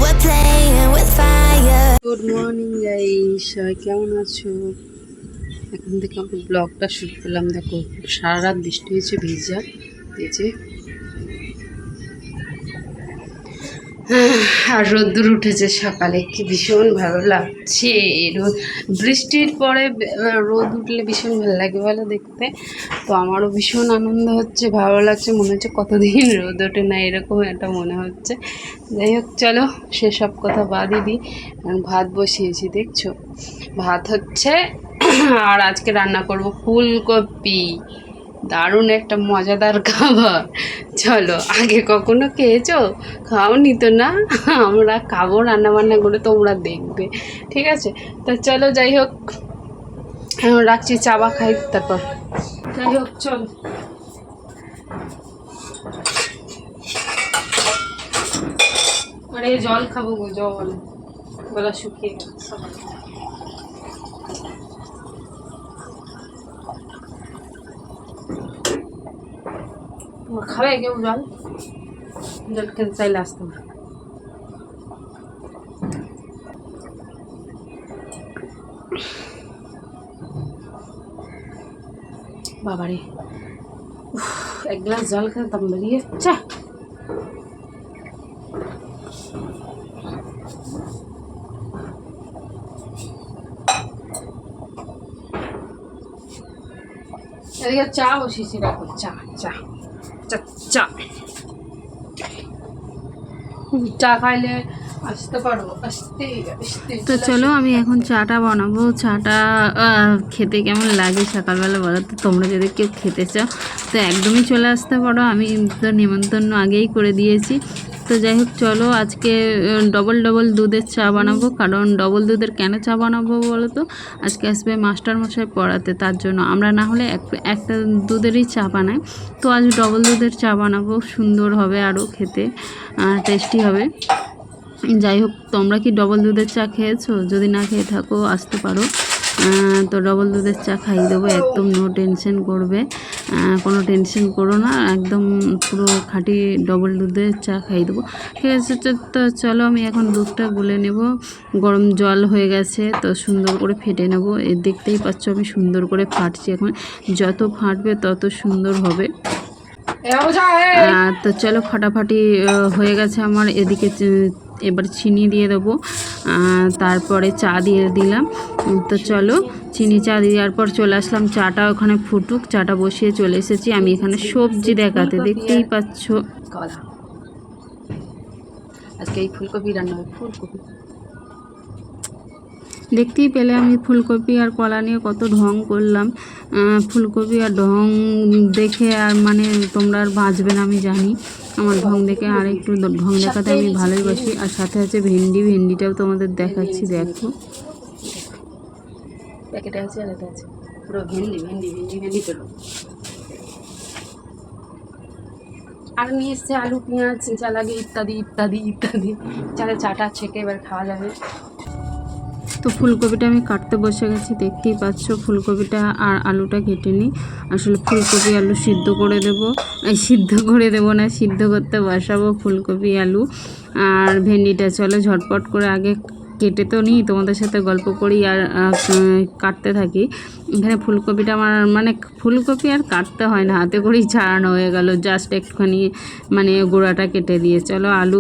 We're playing with fire. Good morning guys, সবাই কেমন আছো? এখন থেকে আমি ব্লগটা শুরু করলাম। দেখো সারা রাত বৃষ্টি হয়েছে, ভিজা হয়েছে আর রোদ্দুর উঠেছে সকালে, কি ভীষণ ভালো লাগছে। বৃষ্টির পরে রোদ উঠলে ভীষণ ভালো লাগে বলো দেখতে। তো আমারও ভীষণ আনন্দ হচ্ছে, ভালো লাগছে, মনে হচ্ছে কতদিন রোদ ওঠে না, এরকম একটা মনে হচ্ছে। যাই হোক চলো সেসব কথা বাদই দিই। ভাত বসিয়েছি দেখছো, ভাত হচ্ছে। আর আজকে রান্না করব ফুলকপি, দারুণ একটা মজাদার খাবার। চলো, আগে কখনো খেয়েছো? খাওনি তো না? আমরা খাবো, রান্না বান্না করে তোমরা দেখবে, ঠিক আছে? তো চলো, যাই হোক এখন রাখছি, চাবা খাই তারপর। যাই হোক চলো, আরে জল খাবো গো, জল, গলা শুকিয়ে গেছে। খাবে কেউ জল? জল খেতে চাইলে আসতে হবে। বাবারে, এক গ্লাস জল খেতে দাম বেরিয়ে যাচ্ছে। এদিকে চা বসিয়েছি, দেখো চা চা চা চা চা খাইলে আসতে পারবো, আসতে আসতে। তো চলো আমি এখন চাটা বানাবো। চাটা খেতে কেমন লাগে সকালবেলা বলো তো? তোমরা যদি কেউ খেতে চাও তো একদমই চলে আসতে পারো, আমি তো নিমন্ত্রণ আগেই করে দিয়েছি। তো যাই হোক চলো, আজকে ডবল দুধের চা বানাবো। কারণ ডবল দুধের কেন চা বানাবো বলো তো? আজকে আসবে মাস্টারমশাই পড়াতে, তার জন্য। আমরা না হলে একটা দুধেরই চা বানাই, তো আজ ডবল দুধের চা বানাবো। সুন্দর হবে আরও খেতে, টেস্টি হবে। যাই হোক, তোমরা কি ডবল দুধের চা খেয়েছো? যদি না খেয়ে থাকো আসতে পারো। তো ডবল দুধের চা খাইয়ে দেবো, একদম নো টেনশন করবে, কোনো টেনশন করো না, একদম পুরো খাঁটি ডবল দুধের চা খাইয়ে দেবো, ঠিক আছে? তো চলো আমি এখন দুধটা গুলে নেব। গরম জল হয়ে গেছে, তো সুন্দর করে ফেটে নেব। দেখতেই পাচ্ছ আমি সুন্দর করে ফাটছি, এখন যত ফাটবে তত সুন্দর হবে। তো চলো, ফাটাফাটি হয়ে গেছে আমার। এদিকে এবার চিনি দিয়ে দেবো, তারপরে চা দিয়ে দিলাম। তো চলো, চিনি চা দেওয়ার পর চলে আসলাম, চাটা ওখানে ফুটুক। চাটা বসিয়ে চলে এসেছি আমি এখানে সবজি দেখাতে, দেখতেই পাচ্ছ। আজকে এই ফুলকপি রান্না হবে, ফুলকপি দেখতেই পেলে আমি ফুলকপি আর কলা নিয়ে কত ঢং করলাম। ফুলকপি আর ঢং দেখে আর মানে তোমরা আর বাঁচবে না আমি জানি। আমার ঢং দেখে আর একটু ঢং দেখাতে আমি ভালোবাসি। আর সাথে আছে ভেন্ডিটাও তোমাদের দেখাচ্ছি, দেখো প্যাকেটে আছে, আর এটা আছে পুরো ভেন্ডি পেলো। আর নিয়ে এসছে আলু, পেঁয়াজ, যা লাগে ইত্যাদি ইত্যাদি ইত্যাদি। চালে চাটা ছেঁকে এবার খাওয়া যাবে। তো ফুলকপিটা আমি কাটতে বসে গেছি, দেখতেই পাচ্ছ। ফুলকপিটা আর আলুটা কেটে নিই। আসলে ফুলকপি আলু সিদ্ধ করে দেবো না, সিদ্ধ করতে বসাবো ফুলকপি আলু আর ভেন্ডিটা। চলো ঝটপট করে আগে কেটে তো নিই, তোমাদের সাথে গল্প করি আর কাটতে থাকি। এখানে ফুলকপিটা আমার মানে ফুলকপি আর কাটতে হয় না, হাতে করেই ছাড়ানো হয়ে গেল, জাস্ট একটুখানি মানে গোড়াটা কেটে দিয়ে। চলো আলু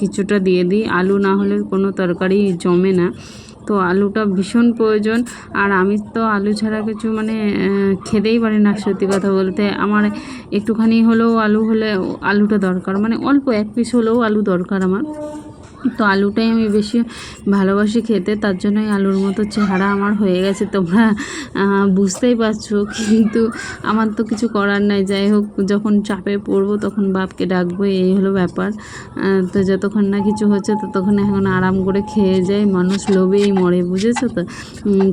কিছুটা দিয়ে দিই, আলু না হলে কোনো তরকারি জমে না। তো আলুটা ভীষণ প্রয়োজন, আর আমি তো আলু ছাড়া কিছু মানে খেতেই পারি না। সত্যি কথা বলতে আমার একটুখানি হলেও আলু হলে আলুটা দরকার, মানে অল্প এক পিস হলেও আলু দরকার আমার। তো আলুটাই আমি বেশি ভালোবাসি খেতে, তার জন্যই আলুর মতো চেহারা আমার হয়ে গেছে, তোমরা বুঝতেই পারছো। কিন্তু আমার তো কিছু করার নাই। যাই হোক, যখন চাপে পড়বো তখন বাপকে ডাকবো, এই হলো ব্যাপার। তো যতক্ষণ না কিছু হচ্ছে ততক্ষণ এখন আরাম করে খেয়ে যায়। মানুষ লোভেই মরে, বুঝেছো তো?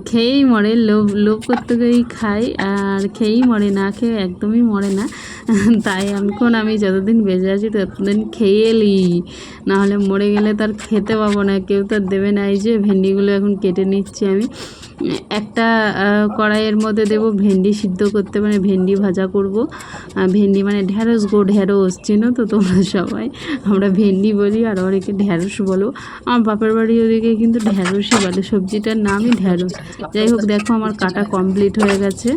খেয়েই মরে, লোভ করতে গিয়েই খাই, আর খেয়েই মরে, না খেয়ে একদমই মরে না। তাই এখন আমি যতদিন বেঁচে আছি ততদিন খেয়ে নিই, নাহলে মরে গেলে তো তার খেতে পাবো না, কেউ তো আর দেবে না। এই যে ভেন্ডিগুলো এখন কেটে নিচ্ছি আমি। একটা কড়াইয়ের মধ্যে দেব ভেন্ডি সিদ্ধ করতে, মানে ভেন্ডি ভাজা করব। ভেন্ডি মানে ঢ্যাঁড়স গো, ঢ্যাঁড়স চেনো তো তোমরা সবাই, আমরা ভেন্ডি বলি আর অনেকে ঢ্যাঁড়স বলো। আমার বাপের বাড়ি ওদিকে কিন্তু ঢ্যাঁড়সই বলে, সবজিটার নামই ঢ্যাঁড়স। যাই হোক দেখো আমার কাটা কমপ্লিট হয়ে গেছে,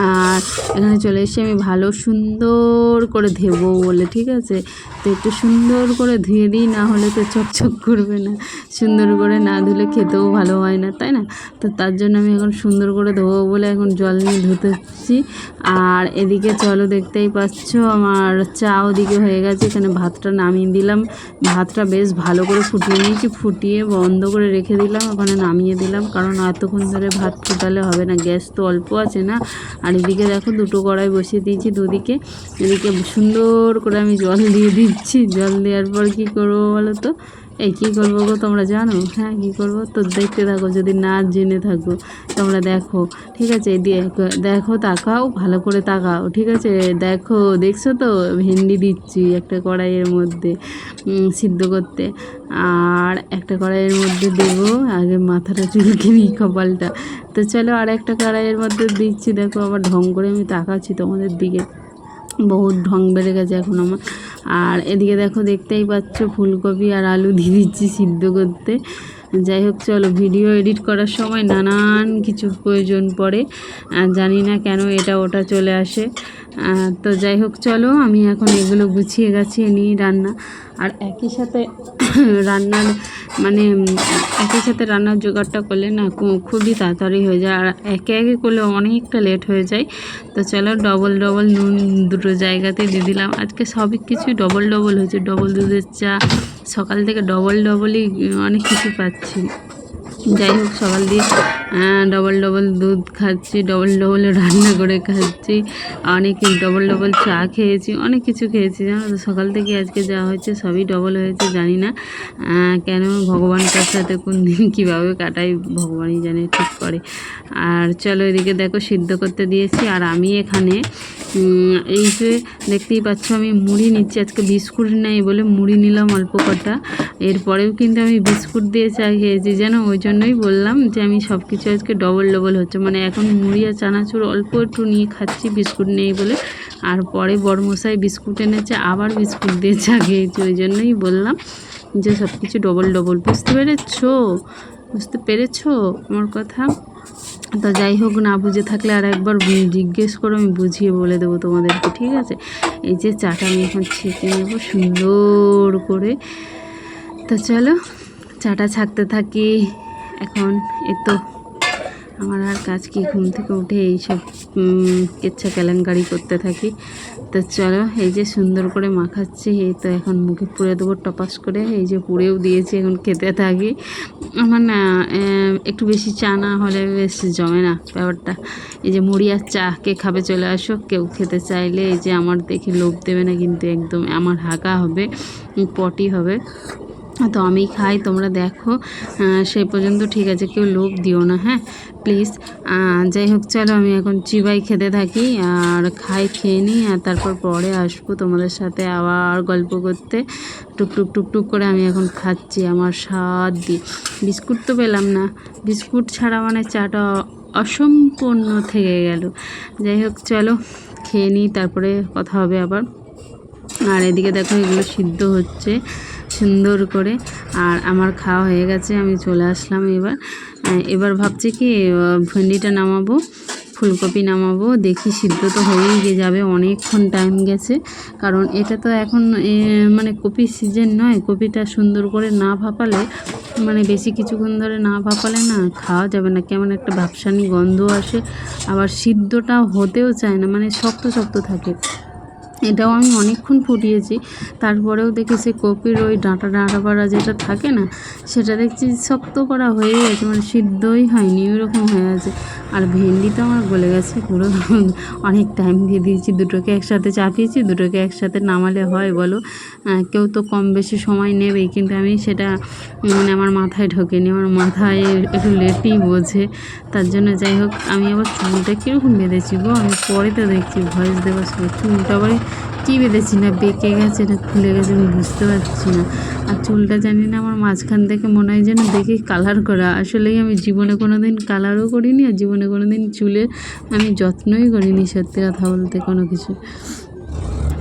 আর এখানে চলে এসে আমি ভালো সুন্দর করে ধেবো বলে, ঠিক আছে। তো একটু সুন্দর করে ধুয়ে দিই, না হলে তো চকচক করবে না, সুন্দর করে না ধুলে খেতেও ভালো হয় না, তাই না। তো তার জন্য আমি এখন সুন্দর করে ধোবো বলে এখন জল নিয়ে ধুতেছি। আর এদিকে চলো দেখতেই পাচ্ছ আমার চা ওদিকে হয়ে গেছে, এখানে ভাতটা নামিয়ে দিলাম। ভাতটা বেশ ভালো করে ফুটিয়ে নিয়েছি, ফুটিয়ে বন্ধ করে রেখে দিলাম, ওখানে নামিয়ে দিলাম, কারণ এতক্ষণ ধরে ভাত ফুটালে হবে না, গ্যাস তো অল্প আছে না। আর এদিকে দেখো দুটো কড়াই বসিয়ে দিয়েছি দুদিকে, এদিকে সুন্দর করে আমি জল দিয়ে দিচ্ছি। জল দেওয়ার পর কী করবো বলো তো, এই কী করবো গো তোমরা জানো? হ্যাঁ কী করবো তো দেখতে থাকো, যদি না জেনে থাকো তোমরা দেখো, ঠিক আছে। দেখো তাকাও, ভালো করে তাকাও, ঠিক আছে। দেখছো তো ভেন্ডি দিচ্ছি একটা কড়াইয়ের মধ্যে সিদ্ধ করতে, আর একটা কড়াইয়ের মধ্যে দেবো আগে মাথাটা চুলকে নিই, কপালটা। তো চলো আর একটা কড়াইয়ের মধ্যে দিচ্ছি, দেখো আবার ঢং করে আমি তাকাচ্ছি তোমাদের দিকে, বহুত ঢং বেড়ে গেছে এখন আমার। আর এদিকে দেখো দেখতেই পাচ্ছ ফুলকপি আর আলু দিয়ে দিচ্ছি সিদ্ধ করতে। যাই হোক চলো, ভিডিও এডিট করার সময় নানান কিছু প্রয়োজন পড়ে, জানি না কেন এটা ওটা চলে আসে। তো যাই হোক চলো, আমি এখন এগুলো গুছিয়ে গাছিয়ে নিই রান্না, আর একই সাথে রান্নার মানে একই সাথে রান্নার জোগাড়টা করলে না খুবই তাড়াতাড়ি হয়ে যায়, আর একে একে করলে অনেকটা লেট হয়ে যায়। তো চলো ডবল ডবল নুন দুটো জায়গাতে দিয়ে দিলাম, আজকে সব কিছুই ডবল ডবল হয়েছে। ডবল দুধের চা, সকাল থেকে ডবল ডবলই অনেক কিছু পাচ্ছি। যাই হোক সকাল দিয়ে ডবল ডবল দুধ খাচ্ছি, ডবল ডবল রান্না করে খাচ্ছি, অনেক ডবল ডবল চা খেয়েছি, অনেক কিছু খেয়েছি জানো তো। সকাল থেকে আজকে যা হয়েছে সবই ডবল হয়েছে, জানি না কেন, ভগবানটার সাথে কোন দিন কীভাবে কাটাই ভগবানই জানে, ঠিক করে। আর চলো এদিকে দেখো সিদ্ধ করতে দিয়েছি, আর আমি এখানে এই যে দেখতেই পাচ্ছ আমি মুড়ি নিচ্ছি, আজকে বিস্কুট নেই বলে মুড়ি নিলাম অল্প কটা। এরপরেও কিন্তু আমি বিস্কুট দিয়ে চা খেয়েছি জানো, ওই জন্যই বললাম যে আমি সব কিছু আজকে ডবল ডবল হচ্ছে, মানে এখন মুড়ি আর চানাচুর অল্প একটু নিয়ে খাচ্ছি বিস্কুট নেই বলে। আর পরে বড়মশাই বিস্কুট এনেছে, আবার বিস্কুট দিয়ে চা খেয়েছি, ওই জন্যই বললাম যে সব কিছু ডবল ডবল। বুঝতে পেরেছো আমার কথা? তো যাই হোক, না বুঝে থাকলে আর একবার জিজ্ঞেস করো, আমি বুঝিয়ে বলে দেবো তোমাদেরকে, ঠিক আছে। এই যে চাটা আমি এখন ছেঁকে নেব সুন্দর করে। তো চলো চাটা ছাঁকতে থাকি এখন। তো আমার আর কাজ কি, ঘুম থেকে উঠে এইসব কেচ্ছা কেলেঙ্কারি করতে থাকি। তো চলো এই যে সুন্দর করে মাখাচ্ছি, এই তো এখন মুখে পুড়ে দেবো টপাস করে, এই যে পুড়েও দিয়েছি, এখন খেতে থাকি। আমার না একটু বেশি চা না হলে বেশ জমে না ব্যাপারটা। এই যে মুড়ি আর চা কে খাবে চলে আসো, কেউ খেতে চাইলে। এই যে আমার দেখে লোভ দেবে না কিন্তু, একদম আমার হাঁকা হবে, পটি হবে, তো আমি খাই, তোমরা দেখো সেই পর্যন্ত, ঠিক আছে, কেউ লোভ দিও না, হ্যাঁ প্লিজ। যাই হোক চলো আমি এখন চিবাই খেতে থাকি, আর খেয়ে নিই, আর তারপর পরে আসবো তোমাদের সাথে আবার গল্প করতে। টুকটুক টুকটুক করে আমি এখন খাচ্ছি আমার স্বাদ দিয়ে। বিস্কুট তো পেলাম না, বিস্কুট ছাড়া মানে চাটা অসম্পূর্ণ থেকে গেল। যাই হোক চলো খেয়ে নিই, তারপরে কথা হবে আবার। আর এদিকে দেখো এগুলো সিদ্ধ হচ্ছে সুন্দর করে, আর আমার খাওয়া হয়ে গেছে, আমি চলে আসলাম। এবার ভাবছি কি ভেন্ডিটা নামাবো, ফুলকপি নামাবো, দেখি সিদ্ধ তো হয়েই যাবে, অনেকক্ষণ টাইম গেছে, কারণ এটা তো এখন মানে কপির সিজন নয়। কপিটা সুন্দর করে না ভাপালে, মানে বেশি কিছুক্ষণ ধরে না ভাপালে না খাওয়া যাবে না, কেমন একটা ভাপসানি গন্ধ আসে, আবার সিদ্ধটা হতেও চায় না, মানে শক্ত শক্ত থাকে। এটাও আমি অনেকক্ষণ ফুটিয়েছি, তারপরেও দেখি সে কপির ওই ডাঁটা পাড়া যেটা থাকে না, সেটা দেখছি শক্ত করা হয়ে গেছে, মানে সিদ্ধই হয়নি, ওইরকম হয়ে আছে। আর ভেন্ডি তো আমার গলে গেছে পুরো, অনেক টাইম দিয়ে দিয়েছি, দুটোকে একসাথে চাপিয়েছি, দুটোকে একসাথে নামালে হয় বলো? কেউ তো কম বেশি সময় নেবেই, কিন্তু আমি সেটা মানে আমার মাথায় ঢোকেনি, আমার মাথায় একটু লেটই বোঝে, তার জন্য। যাই হোক আমি আবার চুলটা কীরকম বেঁধেছি গো, আমি পরে তো দেখছি ভয়েস দেওয়ার সময় চুলটা আবার কী বেঁধেছি না বেঁকে গেছে না খুলে গেছে আমি বুঝতে পারছি না। আর চুলটা জানি না আমার মাঝখান থেকে মনে হয় যেন দেখে কালার করা, আসলেই আমি জীবনে কোনো দিন কালারও করিনি আর জীবনে কোনো দিন চুলের আমি যত্নই করিনি সত্যি কথা বলতে কোনো কিছু।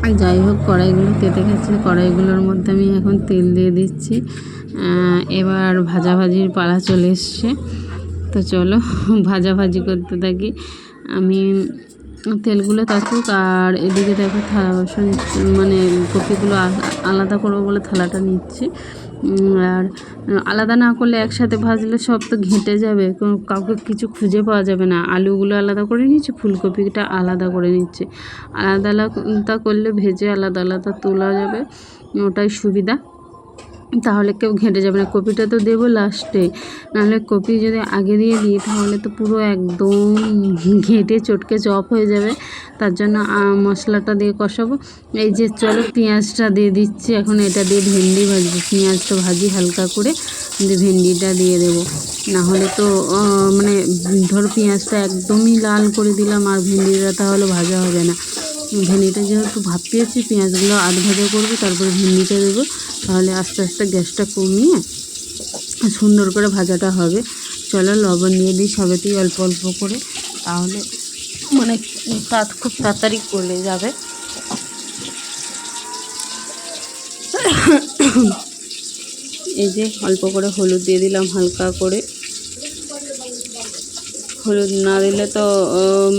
আর যাই হোক কড়াইগুলো তেতে গেছে, কড়াইগুলোর মধ্যে আমি এখন তেল দিয়ে দিচ্ছি। এবার ভাজাভাজির পালা চলে এসছে, তো চলো ভাজাভাজি করতে থাকি। আমি তেলগুলো থাকুক আর এদিকে দেখো থালা বাসন মানে কপিগুলো আলাদা করবো বলে থালাটা নিচ্ছি। আর আলাদা না করলে একসাথে ভাজলে সব তো ঘেঁটে যাবে, কাউকে কিছু খুঁজে পাওয়া যাবে না। আলুগুলো আলাদা করে নিচ্ছি, ফুলকপিটা আলাদা করে নিচ্ছি। আলাদা আলাদা করলে ভেজে আলাদা আলাদা তোলা যাবে, ওটাই সুবিধা, তাহলে কেউ ঘেঁটে যাবে না। কপিটা তো দেবো লাস্টে, নাহলে কপি যদি আগে দিয়ে দিই তাহলে তো পুরো একদম ঘেঁটে চটকে চপ হয়ে যাবে। তার জন্য মশলাটা দিয়ে কষাবো। এই যে চলো পেঁয়াজটা দিয়ে দিচ্ছি এখন, এটা দিয়ে ভেন্ডি ভাজবো। পেঁয়াজটা ভাজি হালকা করে, ভেন্ডিটা দিয়ে দেবো, নাহলে তো মানে ধরো পেঁয়াজটা একদমই লাল করে দিলাম আর ভেন্ডিটা তাহলে ভাজা হবে না। ভেন্ডিটা যেহেতু ভাপ পেয়েছি, পেঁয়াজগুলো আধ ভাজা করবো, তারপরে ভেন্ডিটা দেবো, তাহলে আস্তে আস্তে গ্যাসটা কমিয়ে সুন্দর করে ভাজাটা হবে। চলো লবণ দিয়ে দিই সবেতেই অল্প অল্প করে, তাহলে মানে খুব তাড়াতাড়ি গলে যাবে। এই যে অল্প করে হলুদ দিয়ে দিলাম হালকা করে, হলুদ না দিলে তো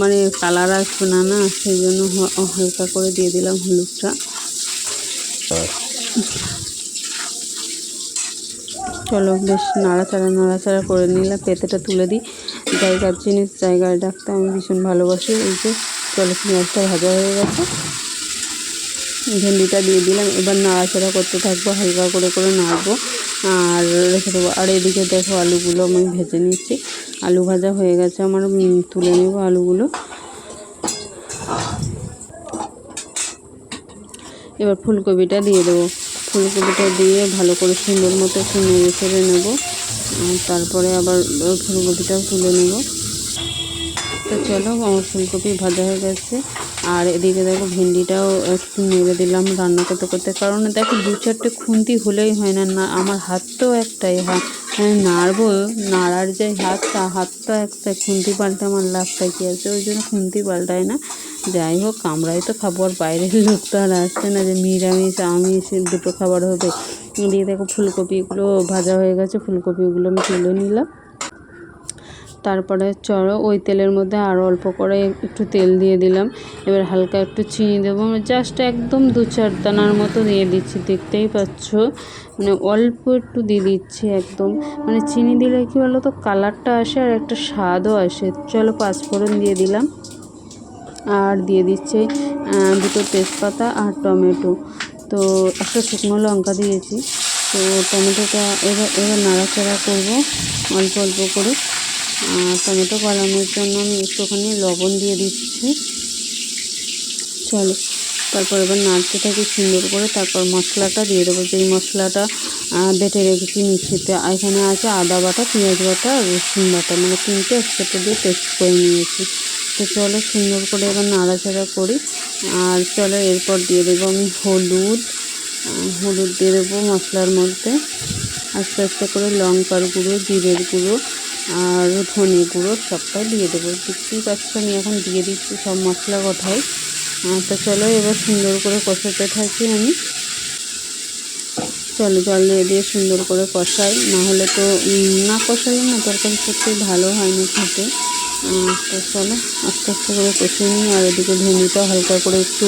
মানে কালার আসবে না, সেই জন্য হালকা করে দিয়ে দিলাম হলুদটা। চলো বেশ নাড়াচাড়া করে নিলাম, পেঁপেটা তুলে দিই। জায়গার জিনিস জায়গায় রাখতে আমি ভীষণ ভালোবাসি। এই যে চলো পেঁয়াজটা ভাজা হয়ে গেছে, ভেন্ডিটা দিয়ে দিলাম। এবার নাড়াচাড়া করতে থাকবো, হালকা করে করে নাড়বো আর রেখে দেবো। আর এদিকে দেখো আলুগুলো আমি ভেজে নিচ্ছি, আলু ভাজা হয়ে গেছে আমার, তুলে নেব আলুগুলো। এবার ফুলকপিটা দিয়ে দেবো, ফুলকপিটা দিয়ে ভালো করে সুন্দর মতো একটু নেড়ে ছেড়ে নেবো, তারপরে আবার ফুলকপিটাও তুলে নেব। তো চলো আমার ফুলকপি ভাজা হয়ে গেছে। আর এদিকে দেখো ভেন্ডিটাও একটু নেড়ে দিলাম রান্না করতে করতে, কারণ দেখো 2-4টে খুন্তি হলেই হয় না, আমার হাত তো একটাই, নাড়বো, নাড়ার যে হাত তো একটা, খুন্তি পাল্টে আমার লাভটা কী আছে, ওই জন্য খুন্তি পাল্টায় না। যাই হোক আমরাই তো খাবো, আর বাইরের লোক তো আর আসছে না যে নিরামিষ আমিষ দুটো খাবার হবে। দিয়ে দেখো ফুলকপিগুলো ভাজা হয়ে গেছে, ফুলকপিগুলো আমি তুলে নিলাম। তারপরে চলো ওই তেলের মধ্যে আরও অল্প করে একটু তেল দিয়ে দিলাম। এবার হালকা একটু চিনি দেবো, জাস্ট একদম 2-4 দানার মতো দিয়ে দিচ্ছি, দেখতেই পাচ্ছ, মানে অল্প একটু দিয়ে দিচ্ছি একদম। মানে চিনি দিলে কী বলো তো কালারটা আসে আর একটা স্বাদও আসে। চলো 5 ফোড়ন দিয়ে দিলাম, আর দিয়ে দিচ্ছি 2টো তেজপাতা আর টমেটো, তো একটা শুকনো লঙ্কা দিয়েছি। তো টমেটোটা এবার নাড়াচাড়া করবো অল্প অল্প করে। টমেটো গলানোর জন্য আমি একটুখানি লবণ দিয়ে দিচ্ছি। চলো তারপর এবার নাড়তে থাকি সুন্দর করে, তারপর মশলাটা দিয়ে দেবো, যেই মশলাটা বেটে রেখেছি মিক্সিতে। এখানে আছে আদা বাটা, পেঁয়াজ বাটা আর রসুন বাটা, মানে 3টে একসাথে দিয়ে পেস্ট করে নিয়েছি। তো চলো সুন্দর করে এবার নাড়াচাড়া করি। আর চলো এরপর দিয়ে দেবো আমি হলুদ দিয়ে দেবো মশলার মধ্যে, আস্তে আস্তে করে লঙ্কার গুঁড়ো, জিরের গুঁড়ো আর ধনে গুঁড়ো সবটাই দিয়ে দেবো। দেখতেই পাচ্ছ আমি এখন দিয়ে দিচ্ছি সব মশলা কোথায়। তো চলো এবার সুন্দর করে কষাতে থাকি আমি। চলো জল দিয়ে সুন্দর করে কষাই, নাহলে তো না কষাই না তরকারি সত্যিই ভালো হয় না খেতে। তো চলো আস্তে আস্তে করে কষিয়ে নিই। আর এদিকে ভেন্ডিটাও হালকা করে একটু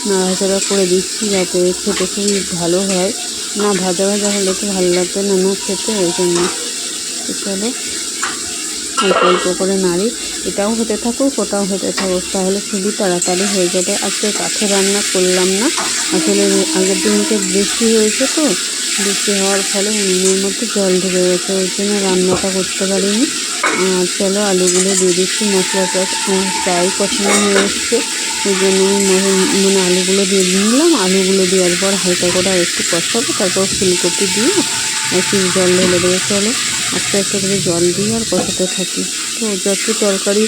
নাড়াচাড়া করে দিচ্ছি, যাতে খেতে খুবই ভালো হয়। না ভাজা ভাজা হলে তো ভালো লাগবে না খেতে, ওই জন্য। তো চলো অল্প অল্প করে নাড়ি, এটাও হতে থাকুক ওটাও হতে থাকুক, তাহলে খুবই তাড়াতাড়ি হয়ে যাবে। আজকে কাঠে রান্না করলাম না, আসলে আগের দিনকে বৃষ্টি হয়েছে, তো বৃষ্টি হওয়ার ফলে উনুনের মধ্যে জল ঢুকে গেছে, ওই জন্য রান্নাটা করতে পারিনি। আর চলো আলুগুলো দিয়ে দিচ্ছি, মশলাটা প্রায় কষানো হয়ে এসছে, ওই জন্য মানে আলুগুলো দিয়ে নিলাম। আলুগুলো দেওয়ার পর হালকা করে আর একটু কষাবো, তারপর ফুলকপি দিয়ে একটু জল ঢেলে দেবো। চলো আস্তে আস্তে করে জল দিয়ে আর কষাতে থাকি। তো যত তরকারি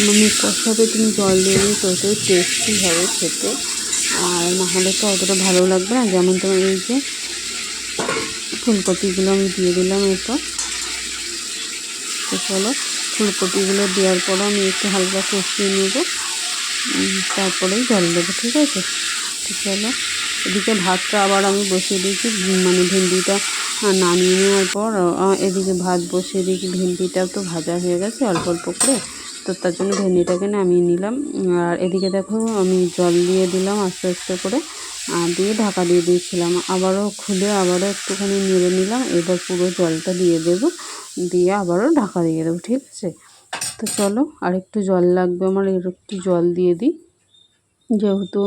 মানে কষাবে তুমি জল দিয়ে ততই টেস্টি হবে খেতে। আর না হলে তো অতটা ভালো লাগবে না। যেমন তোমার এই যে ফুলকপিগুলো আমি দিয়ে দিলাম এরপর। তো চলো ফুলকপিগুলো দেওয়ার পর আমি একটু হালকা কষিয়ে নেব, তারপরেই জল দেবো, ঠিক আছে। তো চলো এদিকে ভাতটা আবার আমি বসিয়ে দিয়েছি, মানে ভেন্ডিটা নামিয়ে নেওয়ার পর এদিকে ভাত বসিয়ে দিয়েছি। ভেন্ডিটাও তো ভাজা হয়ে গেছে অল্প অল্প করে, তো তার জন্য ভেন্ডিটাকে নামিয়ে নিলাম। আর এদিকে দেখো আমি জল দিয়ে দিলাম আস্তে আস্তে করে, দিয়ে ঢাকা দিয়ে দিয়েছিলাম। আবারও খুলে আবারও একটুখানি নেড়ে নিলাম। এবার পুরো জলটা দিয়ে দেবো, দিয়ে আবারও ঢাকা দিয়ে দেবো, ঠিক আছে। তো চলো আর একটু জল লাগবে আমার, এর একটু জল দিয়ে দিই, যেহেতু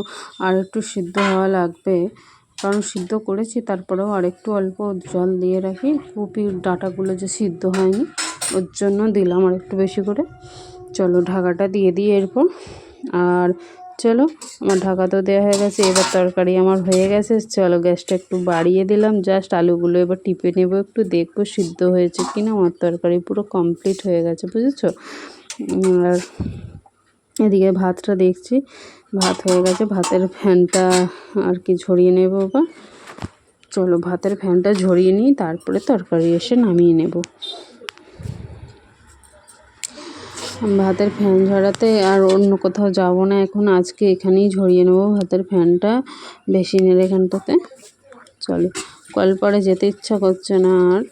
আর একটু সিদ্ধ হওয়া লাগবে, কারণ সিদ্ধ করেছি তারপরেও আর একটু অল্প জল দিয়ে রাখি। কপির ডাঁটাগুলো যে সিদ্ধ হয়নি ওর জন্য দিলাম আর একটু বেশি করে। চলো ঢাকাটা দিয়ে দিই এরপর। আর চলো আমার ঢাকা তো দেওয়া হয়ে গেছে, এবার তরকারি আমার হয়ে গেছে। চলো গ্যাসটা একটু বাড়িয়ে দিলাম, জাস্ট আলুগুলো এবার টিপে নেবো, একটু দেখবো সিদ্ধ হয়েছে কিনা। আমার তরকারি পুরো কমপ্লিট হয়ে গেছে, বুঝেছো। আর এদিকে ভাতটা দেখছি ভাত হয়ে গেছে, ভাতের ফ্যানটা আর কি ঝরিয়ে নেব বা। চলো ভাতের ফ্যানটা ঝরিয়ে নিই, তারপরে তরকারি এসে নামিয়ে নেব। ভাতের ফ্যান ঝরাতে আর অন্য কোথাও যাব না এখন, আজকে এখানেই ঝরিয়ে নেব ভাতের ফ্যানটা বেসিনের এখানটাতে। চলো কলপাড়ে যেতে ইচ্ছা করছে না আর।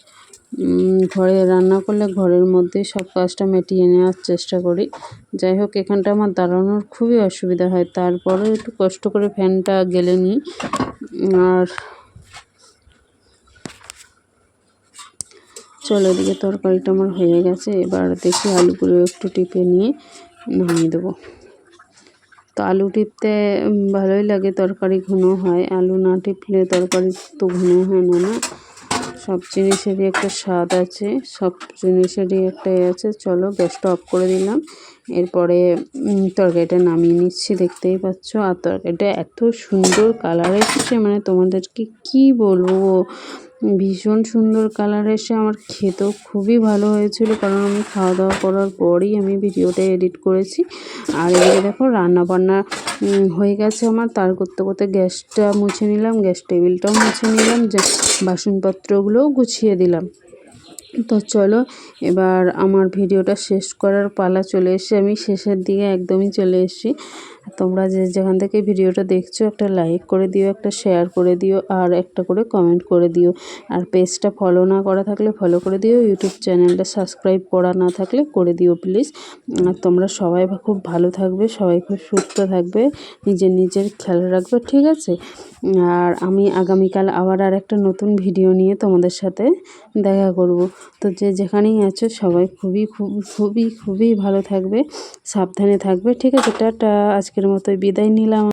ঘরে রান্না করলে ঘরের মধ্যেই সব কাজটা মিটিয়ে নেওয়ার চেষ্টা করি। যাই হোক এখানটা আমার দাঁড়ানোর খুবই অসুবিধা হয়, তারপরেও একটু কষ্ট করে ফ্যানটা গেলে নিই। আর চলো এদিকে তরকারিটা আমার হয়ে গেছে, এবার দেখি আলুগুলো একটু টিপে নিয়ে নামিয়ে দেবো। তো আলু টিপতে ভালোই লাগে, তরকারি ঘন হয়। আলু না টিপলে তরকারি তো ঘন হয় না, না। সব জিনিসেরই একটা স্বাদ আছে, সব জিনিসেরই একটা আছে। চলো গ্যাসটা অফ করে দিলাম, এরপরে তরকারিটা নামিয়ে নিচ্ছি, দেখতেই পাচ্ছ। আর তরকারিটা এত সুন্দর কালার এসেছে, মানে তোমাদেরকে কি বলবো, ভীষণ সুন্দর কালার এসে আমার খেতেও খুবই ভালো হয়েছিল, কারণ আমি খাওয়া দাওয়া করার পরই আমি ভিডিওটা এডিট করেছি। আর এদিকে দেখো রান্না বান্না হয়ে গেছে আমার, তার করতে করতে গ্যাসটা মুছে নিলাম, গ্যাস টেবিলটাও মুছে নিলাম, যে বাসনপত্রগুলোও গুছিয়ে দিলাম। তো চলো এবার আমার ভিডিওটা শেষ করার পালা চলে এসেছে, আমি শেষের দিকে একদমই চলে এসেছি। তোমরা যে যেখান থেকে ভিডিওটা দেখছো একটা লাইক করে দিও, একটা শেয়ার করে দিও, আর একটা করে কমেন্ট করে দিও। আর পেজটা ফলো না করা থাকলে ফলো করে দিও, ইউটিউব চ্যানেলটা সাবস্ক্রাইব করা না থাকলে করে দিও প্লিজ। আর তোমরা সবাই খুব ভালো থাকবে, সবাই খুব সুস্থ থাকবে, নিজের খেয়াল রাখবে, ঠিক আছে। আর আমি আগামীকাল আবার আর একটা নতুন ভিডিও নিয়ে তোমাদের সাথে দেখা করব। তো যে যেখানেই আছো সবাই খুবই ভালো থাকবে, সাবধানে থাকবে, ঠিক আছে। টাটা, আজকের মতো বিদায় নিলাম।